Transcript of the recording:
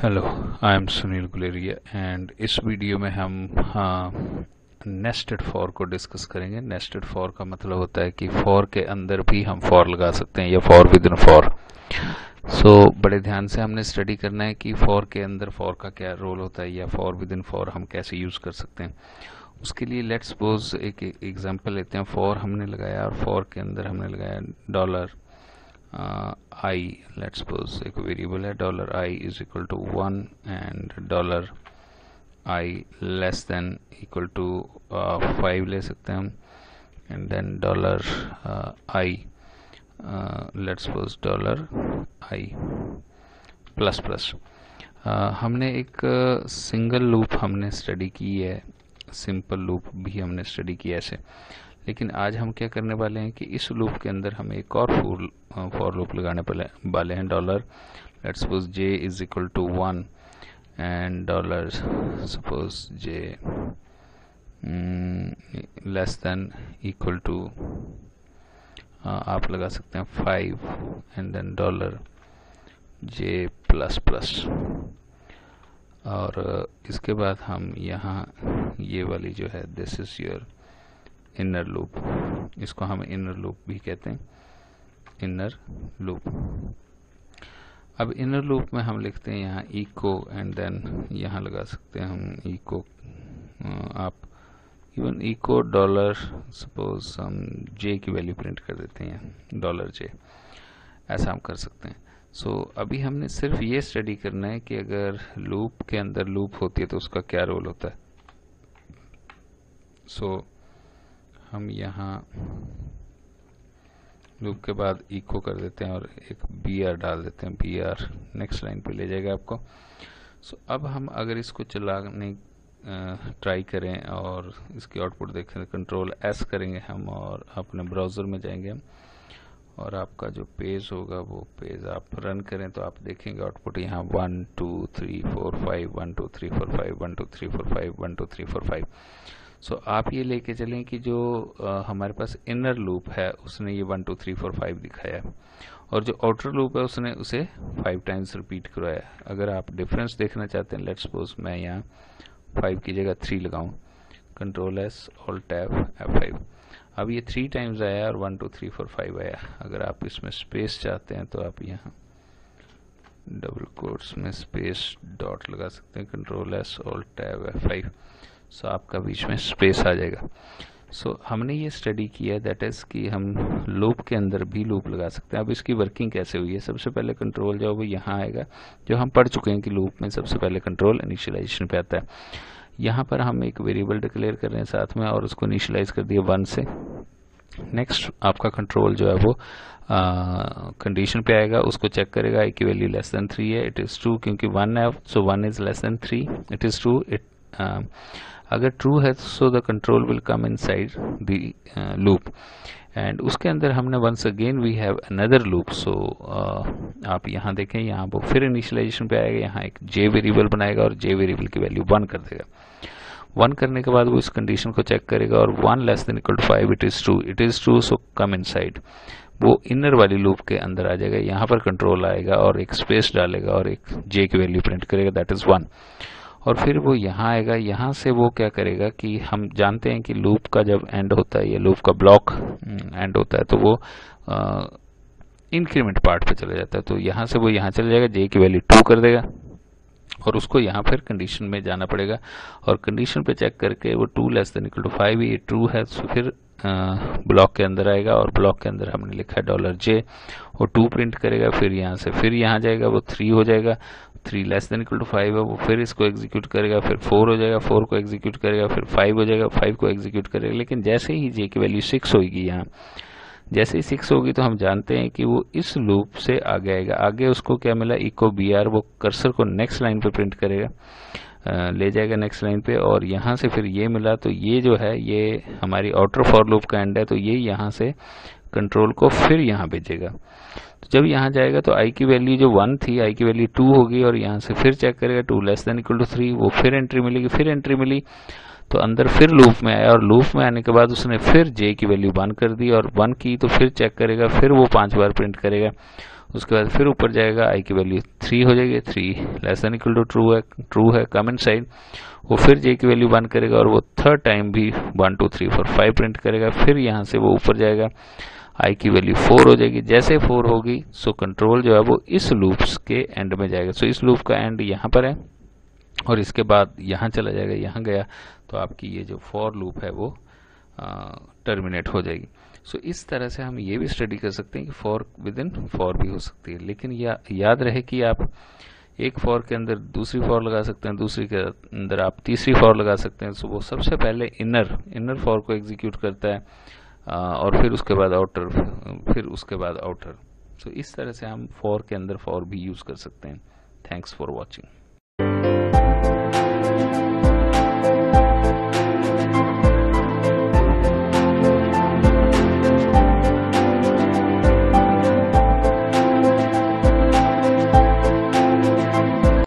Hello, I am Sunil Guleria and इस video में हम नेस्टेड फॉर को डिस्कस करेंगे। नेस्टेड फॉर का मतलब होता है कि फॉर के अंदर भी हम फॉर लगा सकते हैं या फॉर विद इन फॉर। सो बड़े ध्यान से हमने स्टडी करना है कि फॉर के अंदर फॉर का क्या रोल होता है या फॉर विद इन फॉर हम कैसे यूज़ कर सकते हैं। उसके लिए लेट्स सपोज एक एग्जांपल लेते हैं। फॉर हमने लगाया और फॉर के अंदर हमने लगाया डॉलर आई। लेट्स सपोज एक वेरिएबल है dollar I is equal to 1 and dollar I less than equal to 5 ले सकते हैं हम। And then dollar I let's suppose dollar I plus plus. हमने एक सिंगल लूप हमने स्टडी की है, सिंपल लूप भी हमने स्टडी किया ऐसे। लेकिन आज हम क्या करने वाले हैं कि इस लूप के अंदर हम एक और फॉर लूप लगाने वाले हैं। Dollar let's suppose J is equal to 1 and dollar suppose J less than equal to आप लगा सकते हैं 5 and then dollar J plus plus. और इसके बाद हम यहाँ ये वाली जो है this is your inner loop, इसको हम इनर लूप भी कहते हैं, इनर लूप। अब इनर लूप में हम लिखते हैं यहाँ इको एंड देन यहाँ लगा सकते हैं हम इको, आप इवन इको डॉलर सपोज हम जे की वैल्यू प्रिंट कर देते हैं डॉलर जे, ऐसा हम कर सकते हैं। सो अभी हमने सिर्फ ये स्टडी करना है कि अगर लूप के अंदर लूप होती है तो उसका क्या रोल होता है। सो हम यहाँ लूप के बाद इको कर देते हैं और एक br डाल देते हैं। br नेक्स्ट लाइन पे ले जाएगा आपको। सो अब हम अगर इसको चलाने ट्राई करें और इसकी आउटपुट देखें, कंट्रोल S करेंगे हम और अपने ब्राउज़र में जाएंगे हम, और आपका जो पेज होगा वो पेज आप रन करें तो आप देखेंगे आउटपुट यहाँ 1 2 3 4 5 1 2 3 4 5 1 2 3 4 5 1 2 3 4 5। सो आप ये लेके चलें कि जो हमारे पास इनर लूप है उसने ये 1 2 3 4 5 दिखाया है और जो आउटर लूप है उसने उसे 5 टाइम्स रिपीट करवाया है। अगर आप डिफरेंस देखना चाहते हैं, लेट्स सपोज मैं यहाँ 5 की जगह 3 लगाऊं, control S alt tab F5। अब ये 3 टाइम्स आया और 1 2 3 4 5 आया। अगर आप इसमें स्पेस चाहते हैं तो आप यहाँ डबल कोट्स में स्पेस डॉट लगा सकते हैं, control S alt tab F5। सो आपका बीच में स्पेस आ जाएगा। सो हमने ये स्टडी किया दैट इज़ कि हम लूप के अंदर भी लूप लगा सकते हैं। अब इसकी वर्किंग कैसे हुई है, सबसे पहले कंट्रोल जो है वो यहाँ आएगा, जो हम पढ़ चुके हैं कि लूप में सबसे पहले कंट्रोल इनिशियलाइजेशन पे आता है। यहाँ पर हम एक वेरिएबल डिक्लेयर कर रहे हैं साथ में और उसको इनिशियलाइज कर दिया 1 से। नेक्स्ट आपका कंट्रोल जो है वो कंडीशन पे आएगा, उसको चेक करेगा आई की वैल्यू लेस देन 3 है, इट इज़ ट्रू क्योंकि 1 है, so 1 is less than 3, it is true. अगर ट्रू है so the control will come inside the loop and उसके अंदर हमने once again we have another loop. So आप यहाँ देखें, यहाँ वो फिर इनिशियलाइजेशन पे आएगा, यहाँ एक जे वेरिएबल बनाएगा और जे वेरिएबल की वैल्यू 1 कर देगा। 1 करने के बाद वो इस कंडीशन को चेक करेगा और 1 less than equal to 5, it is true so come inside, वो इनर वाली लूप के अंदर आ जाएगा। यहाँ पर कंट्रोल आएगा और एक स्पेस डालेगा और एक जे की वैल्यू प्रिंट करेगा दैट इज 1। और फिर वो यहाँ आएगा, यहाँ से वो क्या करेगा कि हम जानते हैं कि लूप का जब एंड होता है या लूप का ब्लॉक एंड होता है तो वो इंक्रीमेंट पार्ट पे चला जाता है। तो यहाँ से वो यहाँ चला जाएगा, जे की वैल्यू 2 कर देगा और उसको यहाँ फिर कंडीशन में जाना पड़ेगा और कंडीशन पे चेक करके वो 2 लेस देन इक्वल टू 5 ये ट्रू है, तो फिर ब्लॉक के अंदर आएगा और ब्लॉक के अंदर हमने लिखा है डॉलर जे, वो 2 प्रिंट करेगा। फिर यहाँ से फिर यहाँ जाएगा, वो 3 हो जाएगा, 3 लेस देन इक्वल टू 5 है, वो फिर इसको एग्जीक्यूट करेगा, फिर 4 हो जाएगा, 4 को एग्जीक्यूट करेगा, फिर 5 हो जाएगा, 5 को एग्जीक्यूट करेगा। लेकिन जैसे ही जे की वैल्यू 6 होगी, यहाँ जैसे ही 6 होगी तो हम जानते हैं कि वो इस लूप से आगे आएगा। आगे उसको क्या मिला, इको br, वो कर्सर को नेक्स्ट लाइन पे प्रिंट करेगा, ले जाएगा नेक्स्ट लाइन पे और यहाँ से फिर ये मिला, तो ये जो है ये हमारी आउटर फॉर लूप का एंड है, तो ये यहाँ से कंट्रोल को फिर यहाँ भेजेगा। तो जब यहाँ जाएगा तो आई की वैल्यू जो 1 थी, आई की वैल्यू 2 होगी और यहाँ से फिर चेक करेगा 2 लेस देन इक्वल टू 3, वो फिर एंट्री मिलेगी, फिर एंट्री मिली तो अंदर फिर लूप में आया और लूप में आने के बाद उसने फिर जे की वैल्यू 1 कर दी और 1 की तो फिर चेक करेगा, फिर वो 5 बार प्रिंट करेगा। उसके बाद फिर ऊपर जाएगा, आई की वैल्यू 3 हो जाएगी, 3 less than equal to true है कमेंट साइड। वो फिर जे की वैल्यू 1 करेगा और वो थर्ड टाइम भी 1 2 3 4 5 प्रिंट करेगा। फिर यहाँ से वो ऊपर जाएगा, आई की वैल्यू 4 हो जाएगी। जैसे 4 होगी सो कंट्रोल जो है वो इस लूप्स के एंड में जाएगा। सो इस लूप का एंड यहाँ पर है और इसके बाद यहाँ चला जाएगा, यहाँ गया तो आपकी ये जो फॉर लूप है वो टर्मिनेट हो जाएगी। सो इस तरह से हम ये भी स्टडी कर सकते हैं कि फॉर विद इन फॉर भी हो सकती है, लेकिन याद रहे कि आप एक फॉर के अंदर दूसरी फॉर लगा सकते हैं, दूसरी के अंदर आप तीसरी फॉर लगा सकते हैं। सो वो सबसे पहले इनर फॉर को एग्जीक्यूट करता है और फिर उसके बाद आउटर, फिर उसके बाद आउटर। सो इस तरह से हम फॉर के अंदर फॉर भी यूज़ कर सकते हैं। Thanks for watching.